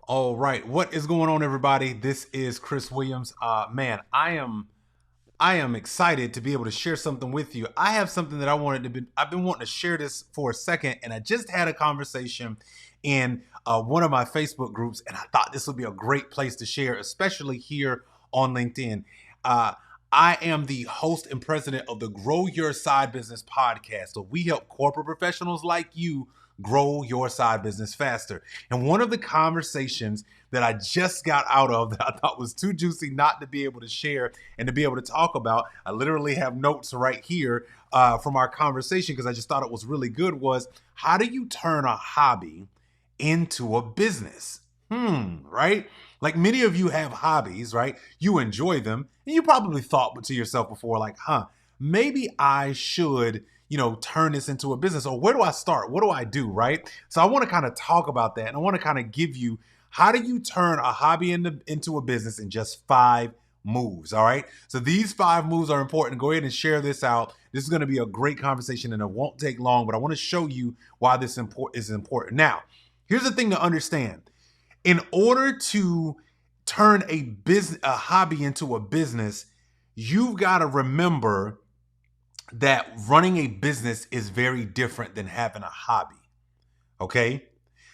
All right, what is going on, everybody? This is Chris Williams. Man, I am excited to be able to share something with you. I have something that I've been wanting to share this for a second, and I just had a conversation in one of my Facebook groups, and I thought this would be a great place to share, especially here on LinkedIn. Uh, I am the host and president of the Grow Your Side Business podcast. So we help corporate professionals like you grow your side business faster. And one of the conversations that I just got out of that I thought was too juicy not to be able to share and to be able to talk about, I literally have notes right here from our conversation because I just thought it was really good, was how do you turn a hobby into a business? Right? Like many of you have hobbies, right? You enjoy them. And you probably thought to yourself before, like, maybe I should, turn this into a business. Or where do I start? What do I do, right? So I want to kind of talk about that. And I want to kind of give you, how do you turn a hobby into a business in just 5 moves, all right? So these 5 moves are important. Go ahead and share this out. This is going to be a great conversation and it won't take long, but I want to show you why this is important. Now, here's the thing to understand. In order to turn a hobby into a business, you've got to remember that running a business is very different than having a hobby. Okay?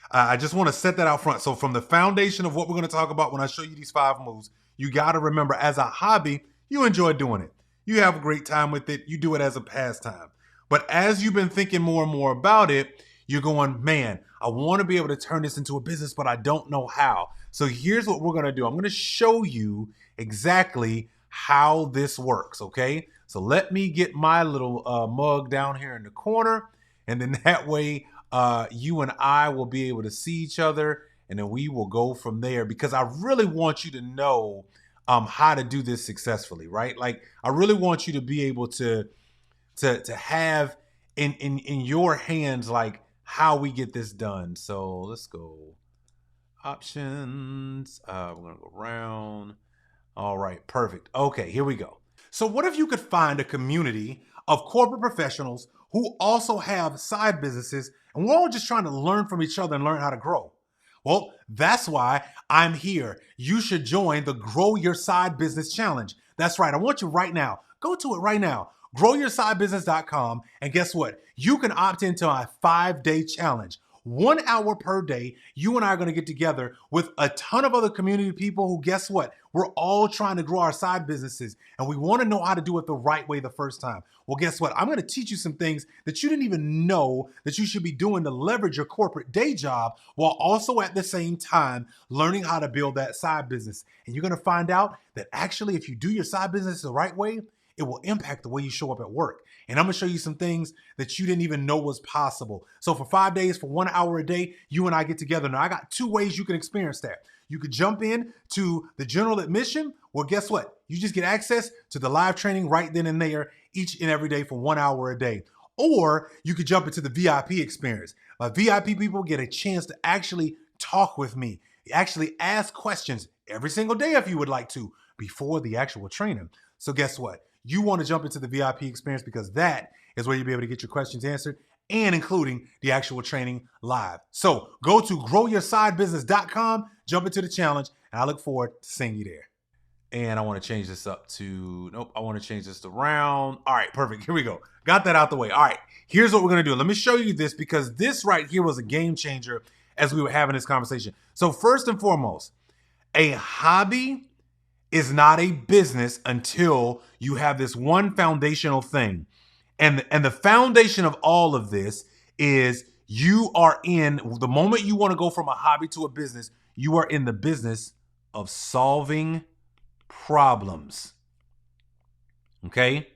I just want to set that out front. So from the foundation of what we're going to talk about when I show you these 5 moves, you got to remember, as a hobby, you enjoy doing it. You have a great time with it. You do it as a pastime. But as you've been thinking more and more about it, you're going, man, I want to be able to turn this into a business, but I don't know how. So here's what we're going to do. I'm going to show you exactly how this works, okay? So let me get my little mug down here in the corner, and then that way you and I will be able to see each other, and then we will go from there, because I really want you to know how to do this successfully, right? Like, I really want you to be able to have in your hands, like, how we get this done. So let's go options. We're gonna go around. All right, perfect. Okay, here we go. So what if you could find a community of corporate professionals who also have side businesses, and we're all just trying to learn from each other and learn how to grow? Well, that's why I'm here. You should join the Grow Your Side Business Challenge. That's right. I want you right now. Go to it right now. GrowYourSideBusiness.com. And guess what? You can opt into a 5-day challenge. 1 hour per day, you and I are going to get together with a ton of other community people who, guess what? We're all trying to grow our side businesses, and we want to know how to do it the right way the first time. Well, guess what? I'm going to teach you some things that you didn't even know that you should be doing to leverage your corporate day job, while also at the same time learning how to build that side business. And you're going to find out that actually, if you do your side business the right way, it will impact the way you show up at work. And I'm gonna show you some things that you didn't even know was possible. So for 5 days, for 1 hour a day, you and I get together. Now, I got 2 ways you can experience that. You could jump in to the general admission. Well, guess what? You just get access to the live training right then and there, each and every day for 1 hour a day. Or you could jump into the VIP experience. VIP people get a chance to actually talk with me, actually ask questions every single day if you would like to, before the actual training. So guess what? You want to jump into the VIP experience, because that is where you'll be able to get your questions answered, and including the actual training live. So go to GrowYourSideBusiness.com, jump into the challenge, and I look forward to seeing you there. And I want to change this up to, nope, I want to change this to round. All right, perfect. Here we go. Got that out the way. All right, here's what we're going to do. Let me show you this, because this right here was a game changer as we were having this conversation. So first and foremost, a hobby is not a business until you have this one foundational thing. And the foundation of all of this is, you are in, the moment you want to go from a hobby to a business, you are in the business of solving problems. Okay?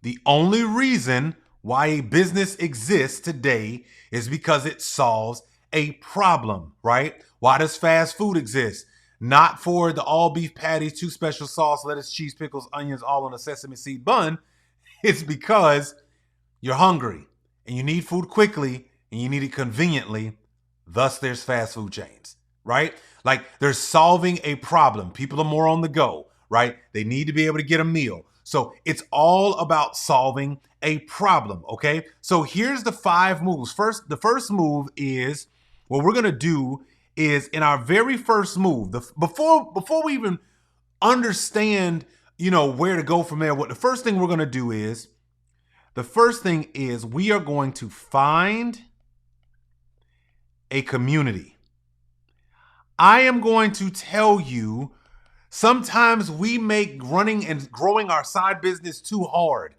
The only reason why a business exists today is because it solves a problem, right? Why does fast food exist? Not for the all beef patties, 2 special sauce, lettuce, cheese, pickles, onions, all on a sesame seed bun. It's because you're hungry and you need food quickly and you need it conveniently. Thus, there's fast food chains, right? Like, they're solving a problem. People are more on the go, right? They need to be able to get a meal. So it's all about solving a problem, okay? So here's the 5 moves. The first move is, what we're going to do is in our very first move, before we even understand, where to go from there, what the first thing we're going to do is, we are going to find a community. I am going to tell you, sometimes we make running and growing our side business too hard.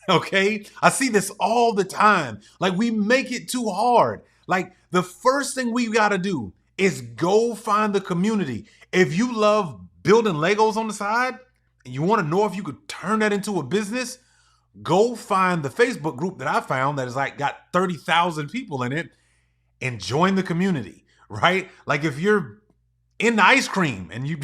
Okay? I see this all the time. Like, we make it too hard. Like, the first thing we got to do is go find the community. If you love building Legos on the side and you want to know if you could turn that into a business, go find the Facebook group that I found that is like got 30,000 people in it and join the community, right? Like, if you're into ice cream and you,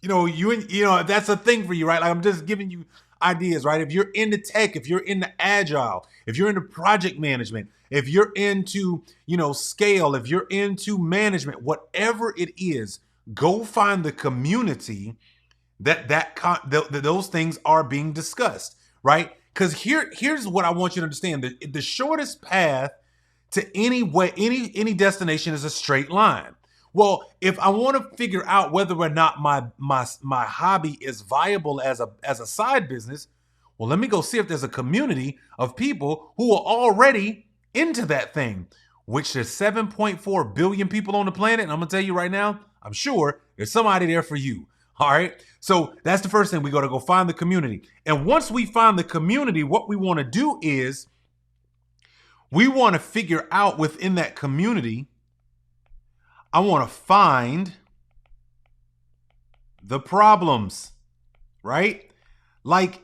that's a thing for you, right? Like, I'm just giving you ideas, right? If you're into tech, if you're into agile, if you're into project management, if you're into, scale, if you're into management, whatever it is, go find the community that those things are being discussed, right? Because here's what I want you to understand: the shortest path to any destination is a straight line. Well, if I want to figure out whether or not my hobby is viable as a side business, well, let me go see if there's a community of people who are already into that thing, which there's 7.4 billion people on the planet. And I'm going to tell you right now, I'm sure there's somebody there for you. All right. So that's the first thing. We got to go find the community. And once we find the community, what we want to do is we want to figure out within that community, I want to find the problems, right? Like,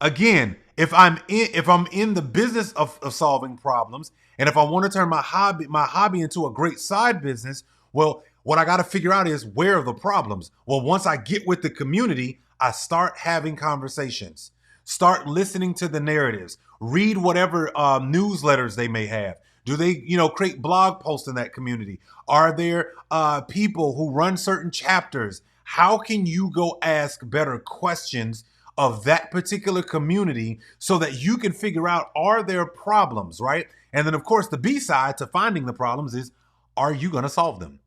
again, if I'm in the business of solving problems, and if I want to turn my hobby into a great side business, well, what I got to figure out is, where are the problems? Well, once I get with the community, I start having conversations, start listening to the narratives, read whatever newsletters they may have. Do they, create blog posts in that community? Are there people who run certain chapters? How can you go ask better questions of that particular community so that you can figure out, are there problems, right? And then, of course, the B side to finding the problems is, are you going to solve them,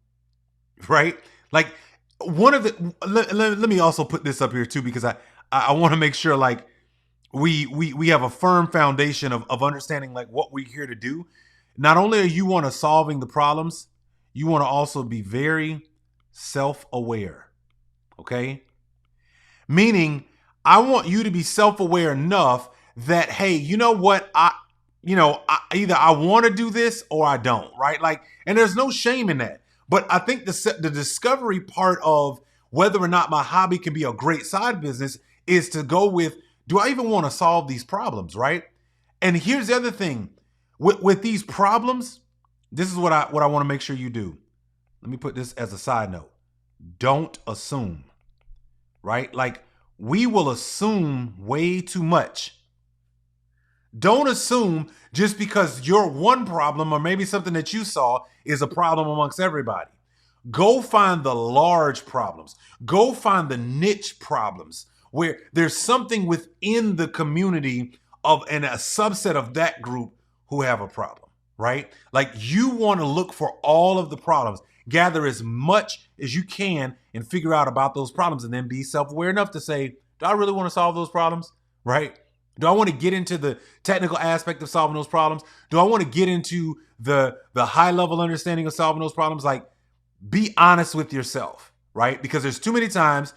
right? Like, one of the, let me also put this up here too, because I want to make sure, like, we have a firm foundation of understanding, like, what we're here to do. Not only are you want to solving the problems, you want to also be very self-aware. Okay? Meaning, I want you to be self-aware enough that, hey, you know what? Either I want to do this or I don't, right? Like, and there's no shame in that. But I think the discovery part of whether or not my hobby can be a great side business is to go with, do I even want to solve these problems, right? And here's the other thing. With these problems, this is what I want to make sure you do. Let me put this as a side note. Don't assume, right? Like, we will assume way too much. Don't assume just because your one problem, or maybe something that you saw, is a problem amongst everybody. Go find the large problems. Go find the niche problems where there's something within the community and a subset of that group who have a problem, right? Like, you want to look for all of the problems, gather as much as you can and figure out about those problems, and then be self-aware enough to say, do I really want to solve those problems, right? Do I want to get into the technical aspect of solving those problems? Do I want to get into the high level understanding of solving those problems? Like, be honest with yourself, right? Because there's too many times,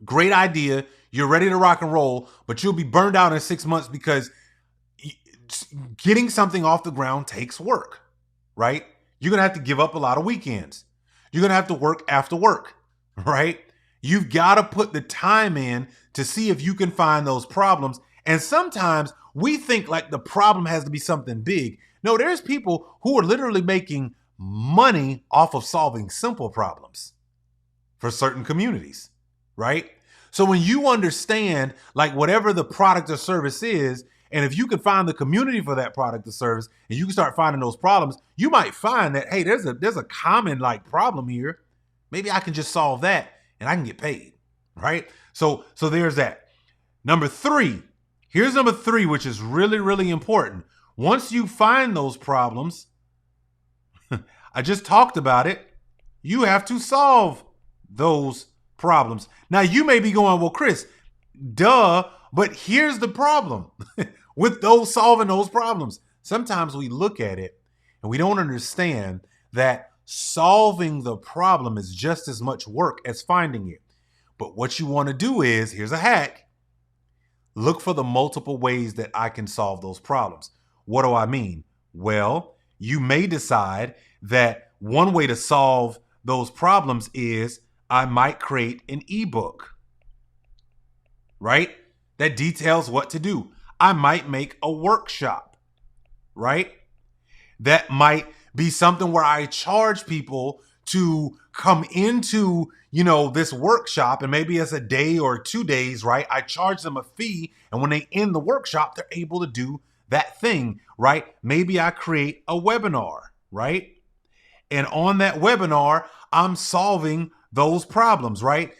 great idea, you're ready to rock and roll, but you'll be burned out in 6 months because getting something off the ground takes work, right? You're going to have to give up a lot of weekends. You're going to have to work after work, right? You've got to put the time in to see if you can find those problems. And sometimes we think like the problem has to be something big. No, there's people who are literally making money off of solving simple problems for certain communities, right? So when you understand, like, whatever the product or service is, and if you can find the community for that product or service, and you can start finding those problems, you might find that, hey, there's a common, like, problem here. Maybe I can just solve that and I can get paid, right? So there's that. Number 3, here's number 3, which is really, really important. Once you find those problems, I just talked about it, You have to solve those problems. Now you may be going, well, Chris, duh, but here's the problem with those solving those problems. Sometimes we look at it and we don't understand that solving the problem is just as much work as finding it. But what you want to do is, here's a hack, look for the multiple ways that I can solve those problems. What do I mean? Well, you may decide that one way to solve those problems is I might create an ebook, right? That details what to do. I might make a workshop, right? That might be something where I charge people to come into, this workshop, and maybe it's a day or 2 days, right? I charge them a fee, and when they end the workshop, they're able to do that thing, right? Maybe I create a webinar, right? And on that webinar, I'm solving those problems, right?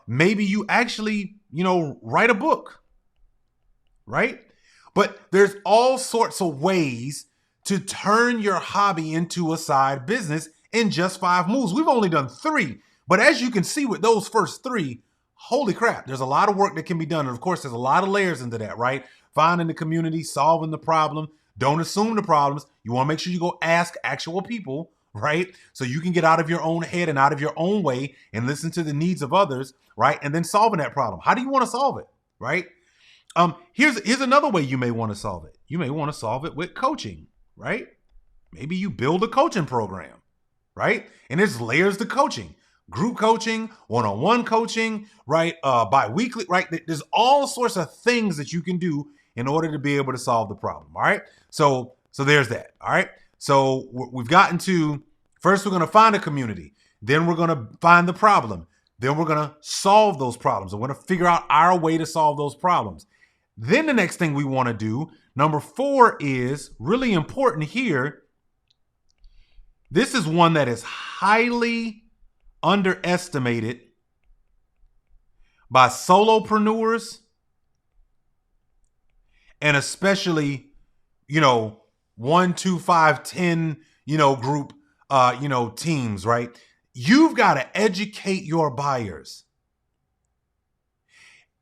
Maybe you actually, write a book, right? But there's all sorts of ways to turn your hobby into a side business in just 5 moves. We've only done 3, but as you can see with those first 3, holy crap, there's a lot of work that can be done. And of course, there's a lot of layers into that, right? Finding the community, solving the problem. Don't assume the problems. You want to make sure you go ask actual people, right? So you can get out of your own head and out of your own way and listen to the needs of others, right? And then solving that problem. How do you want to solve it, right? Here's another way you may want to solve it. You may want to solve it with coaching, right? Maybe you build a coaching program, right? And there's layers to coaching. Group coaching, one-on-one coaching, right? Bi-weekly, right? There's all sorts of things that you can do in order to be able to solve the problem, all right? So there's that, all right? So we've gotten to, first we're going to find a community. Then we're going to find the problem. Then we're going to solve those problems. We're going to figure out our way to solve those problems. Then the next thing we want to do, number 4, is really important here. This is one that is highly underestimated by solopreneurs and especially, 1, 2, 5, 10, group, teams, right? You've got to educate your buyers.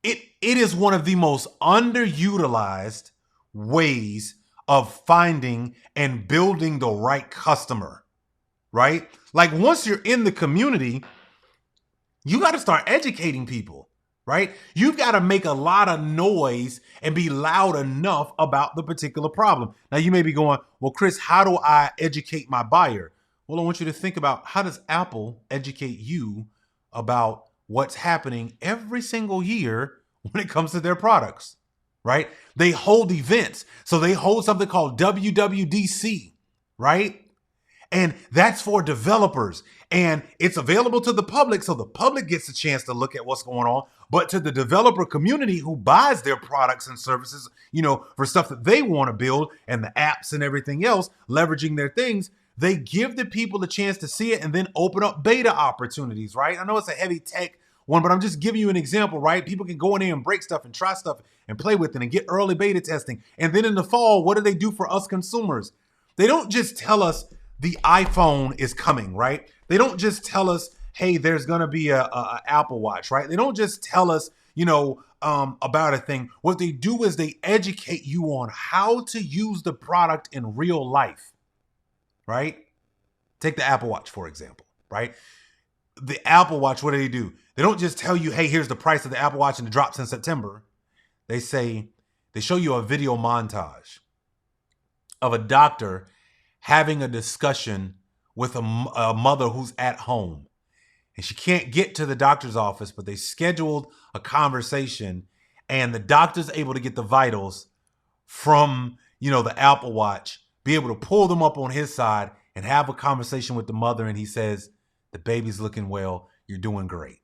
It is one of the most underutilized ways of finding and building the right customer, right? Like once you're in the community, you got to start educating people, right? You've got to make a lot of noise and be loud enough about the particular problem. Now you may be going, well, Chris, how do I educate my buyer? Well, I want you to think about, how does Apple educate you about what's happening every single year when it comes to their products, right? They hold events. So they hold something called WWDC, right? And that's for developers. And it's available to the public, so the public gets a chance to look at what's going on. But to the developer community who buys their products and services, for stuff that they want to build and the apps and everything else, leveraging their things, they give the people a chance to see it and then open up beta opportunities, right? I know it's a heavy tech one, but I'm just giving you an example, right? People can go in there and break stuff and try stuff and play with it and get early beta testing. And then in the fall, what do they do for us consumers? They don't just tell us the iPhone is coming, right? They don't just tell us, hey, there's going to be a Apple Watch, right? They don't just tell us, about a thing. What they do is they educate you on how to use the product in real life, right? Take the Apple Watch, for example, right? The Apple Watch, what do? They don't just tell you, hey, here's the price of the Apple Watch and it drops in September. They show you a video montage of a doctor having a discussion with a mother who's at home. And she can't get to the doctor's office, but they scheduled a conversation and the doctor's able to get the vitals from, the Apple Watch, be able to pull them up on his side and have a conversation with the mother. And he says, the baby's looking well. You're doing great.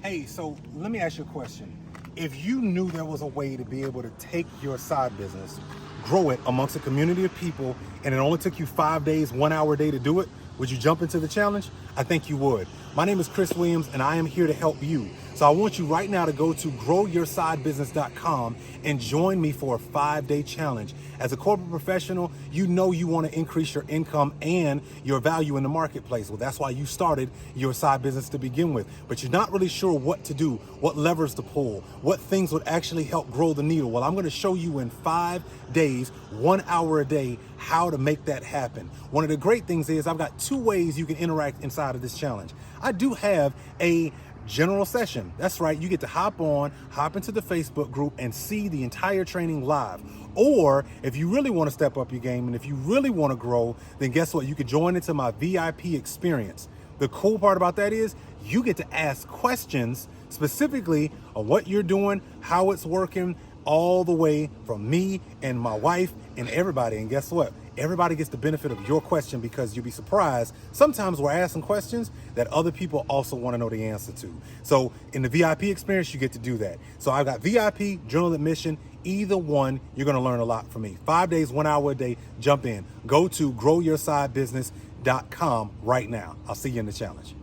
Hey, so let me ask you a question. If you knew there was a way to be able to take your side business, grow it amongst a community of people, and it only took you 5 days, 1 hour a day to do it, Would you jump into the challenge? I think you would. My name is Chris Williams, and I am here to help you. So I want you right now to go to growyoursidebusiness.com and join me for a 5-day challenge. As a corporate professional, you know you want to increase your income and your value in the marketplace. Well, that's why you started your side business to begin with. But you're not really sure what to do, what levers to pull, what things would actually help grow the needle. Well, I'm going to show you in 5 days, 1 hour a day, how to make that happen. One of the great things is I've got 2 ways you can interact inside of this challenge. I do have a general session. That's right. You get to hop into the Facebook group and see the entire training live. Or if you really want to step up your game and if you really want to grow, then guess what? You can join into my VIP experience. The cool part about that is you get to ask questions specifically on what you're doing, how it's working, all the way from me and my wife and everybody. And guess what? Everybody gets the benefit of your question, because you'll be surprised. Sometimes we're asking questions that other people also want to know the answer to. So in the VIP experience, you get to do that. So I've got VIP, general admission, either one, you're going to learn a lot from me. 5 days, 1 hour a day, jump in. Go to growyoursidebusiness.com right now. I'll see you in the challenge.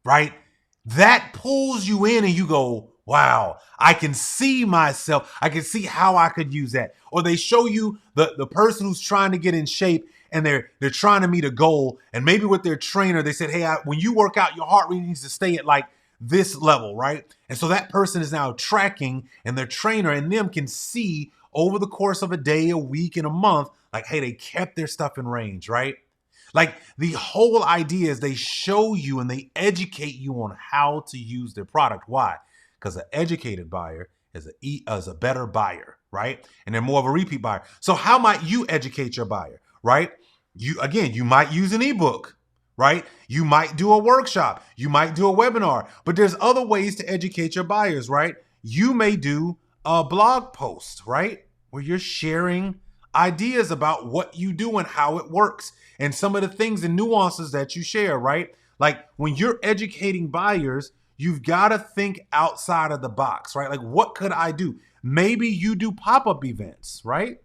Right? That pulls you in and you go, wow, I can see myself. I can see how I could use that. Or they show you the person who's trying to get in shape and they're trying to meet a goal. And maybe with their trainer, they said, hey, when you work out, your heart rate needs to stay at like this level, right? And so that person is now tracking, and their trainer and them can see over the course of a day, a week, and a month, like, hey, they kept their stuff in range, right? Like the whole idea is they show you and they educate you on how to use their product. Why? Because an educated buyer is a better buyer, right? And they're more of a repeat buyer. So how might you educate your buyer, right? You might use an ebook, right? You might do a workshop. You might do a webinar, but there's other ways to educate your buyers, right? You may do a blog post, right? Where you're sharing ideas about what you do and how it works and some of the things and nuances that you share, right? Like when you're educating buyers, you've got to think outside of the box, right? Like, what could I do? Maybe you do pop-up events, right?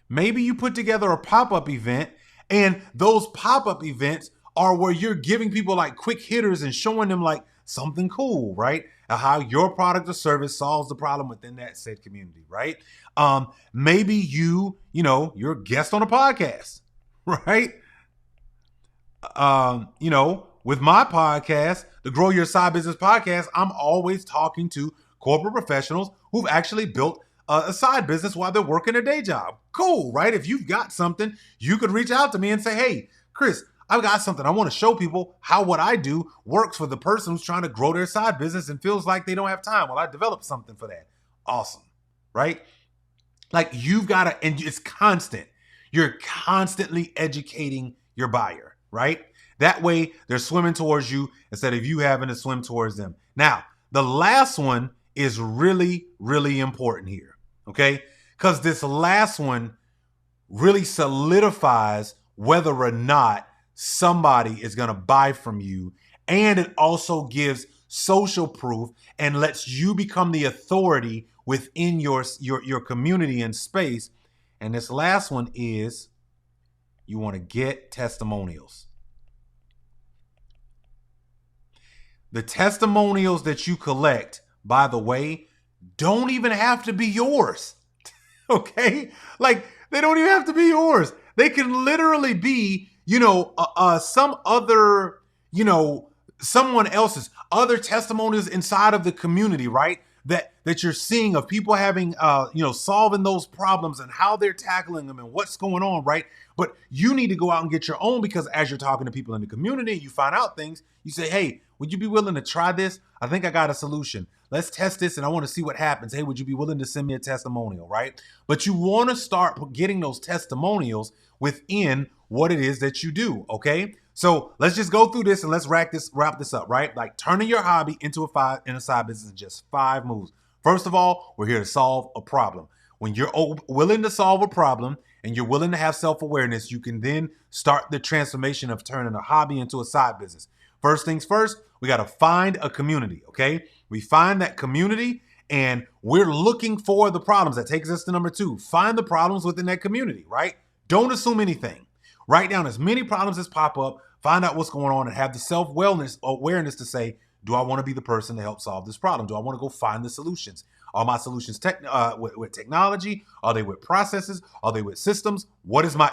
Maybe you put together a pop-up event, and those pop-up events are where you're giving people like quick hitters and showing them like something cool, right? How your product or service solves the problem within that said community, right? Maybe you're a guest on a podcast, right? With my podcast, the Grow Your Side Business podcast, I'm always talking to corporate professionals who've actually built a side business while they're working a day job. Cool, right? If you've got something, you could reach out to me and say, hey, Chris, I've got something. I want to show people how what I do works for the person who's trying to grow their side business and feels like they don't have time. Well, I developed something for that. Awesome, right? Like you've got to, and it's constant. You're constantly educating your buyer, right? That way they're swimming towards you instead of you having to swim towards them. Now, the last one is really, really important here, okay? Because this last one really solidifies whether or not somebody is going to buy from you. And it also gives social proof and lets you become the authority within your community and space. And this last one is you want to get testimonials. The testimonials that you collect, by the way, don't even have to be yours. Okay? Like they don't even have to be yours. They can literally be, some other, someone else's other testimonials inside of the community, right? That you're seeing of people having, solving those problems and how they're tackling them and what's going on, right? But you need to go out and get your own, because as you're talking to people in the community, you find out things, you say, hey, would you be willing to try this? I think I got a solution. Let's test this and I want to see what happens. Hey, would you be willing to send me a testimonial, right? But you want to start getting those testimonials within what it is that you do, okay? So let's just go through this and let's wrap this up, right? Like turning your hobby into a side business in just 5 moves. First of all, we're here to solve a problem. When you're willing to solve a problem and you're willing to have self-awareness, you can then start the transformation of turning a hobby into a side business. First things first, we got to find a community, okay? We find that community and we're looking for the problems. That takes us to number 2. Find the problems within that community, right? Don't assume anything. Write down as many problems as pop up, find out what's going on, and have the self-wellness awareness to say, do I want to be the person to help solve this problem? Do I want to go find the solutions? Are my solutions with technology? Are they with processes? Are they with systems? What is my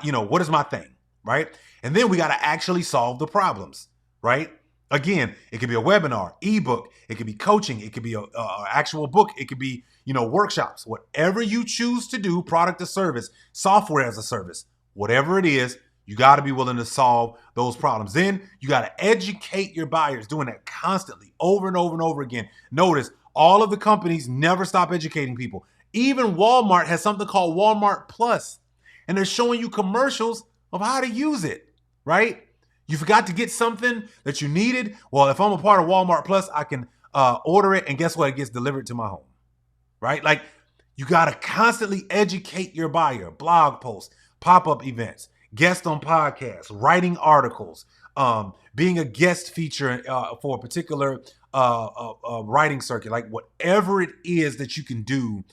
thing, right? And then we got to actually solve the problems, right? Again, it could be a webinar, ebook, it could be coaching, it could be a actual book, it could be, workshops, whatever you choose to do, product or service, software as a service, whatever it is, you got to be willing to solve those problems. Then you got to educate your buyers, doing that constantly over and over and over again. Notice all of the companies never stop educating people. Even Walmart has something called Walmart Plus, and they're showing you commercials of how to use it, right? You forgot to get something that you needed. Well, if I'm a part of Walmart Plus, I can order it, and guess what? It gets delivered to my home, right? Like, you got to constantly educate your buyer. Blog posts, pop-up events, guest on podcasts, writing articles, being a guest feature for a particular writing circuit, like whatever it is that you can do,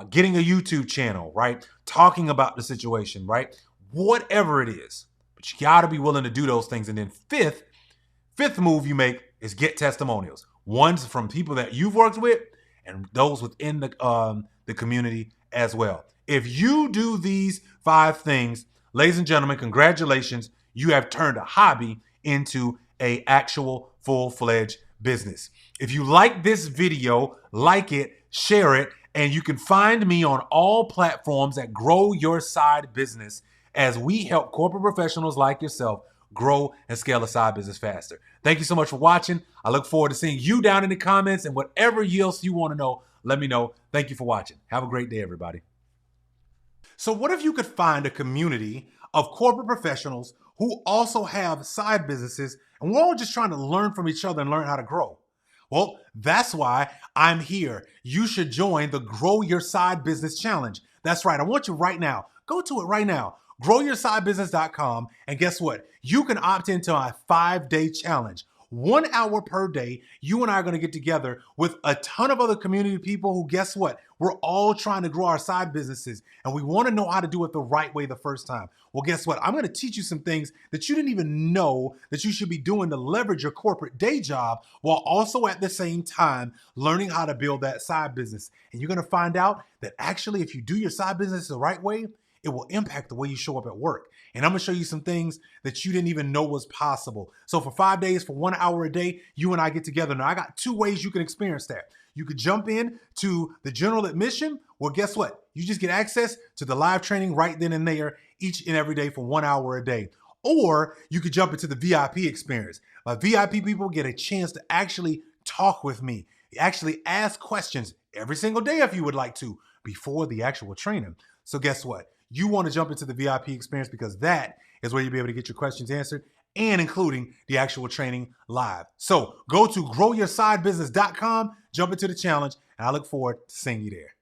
getting a YouTube channel, right? Talking about the situation, right? Whatever it is, but you got to be willing to do those things. And then fifth move you make is get testimonials. Ones from people that you've worked with and those within the community as well. If you do these 5 things, ladies and gentlemen, congratulations. You have turned a hobby into an actual full-fledged business. If you like this video, like it, share it, and you can find me on all platforms at Grow Your Side Business as we help corporate professionals like yourself grow and scale a side business faster. Thank you so much for watching. I look forward to seeing you down in the comments, and whatever else you want to know, let me know. Thank you for watching. Have a great day, everybody. So what if you could find a community of corporate professionals who also have side businesses, and we're all just trying to learn from each other and learn how to grow? Well, that's why I'm here. You should join the Grow Your Side Business Challenge. That's right. I want you right now. Go to it right now. GrowYourSideBusiness.com. And guess what? You can opt into my 5-day challenge. 1 hour per day, you and I are going to get together with a ton of other community people who, guess what? We're all trying to grow our side businesses, and we want to know how to do it the right way the first time. Well, guess what? I'm going to teach you some things that you didn't even know that you should be doing to leverage your corporate day job while also at the same time learning how to build that side business. And you're going to find out that actually, if you do your side business the right way, it will impact the way you show up at work. And I'm gonna show you some things that you didn't even know was possible. So for 5 days, for 1 hour a day, you and I get together. Now I got 2 ways you can experience that. You could jump in to the general admission, well, guess what? You just get access to the live training right then and there each and every day for 1 hour a day. Or you could jump into the VIP experience. VIP people get a chance to actually talk with me, actually ask questions every single day if you would like to before the actual training. So guess what? You want to jump into the VIP experience because that is where you'll be able to get your questions answered and including the actual training live. So go to GrowYourSideBusiness.com, jump into the challenge, and I look forward to seeing you there.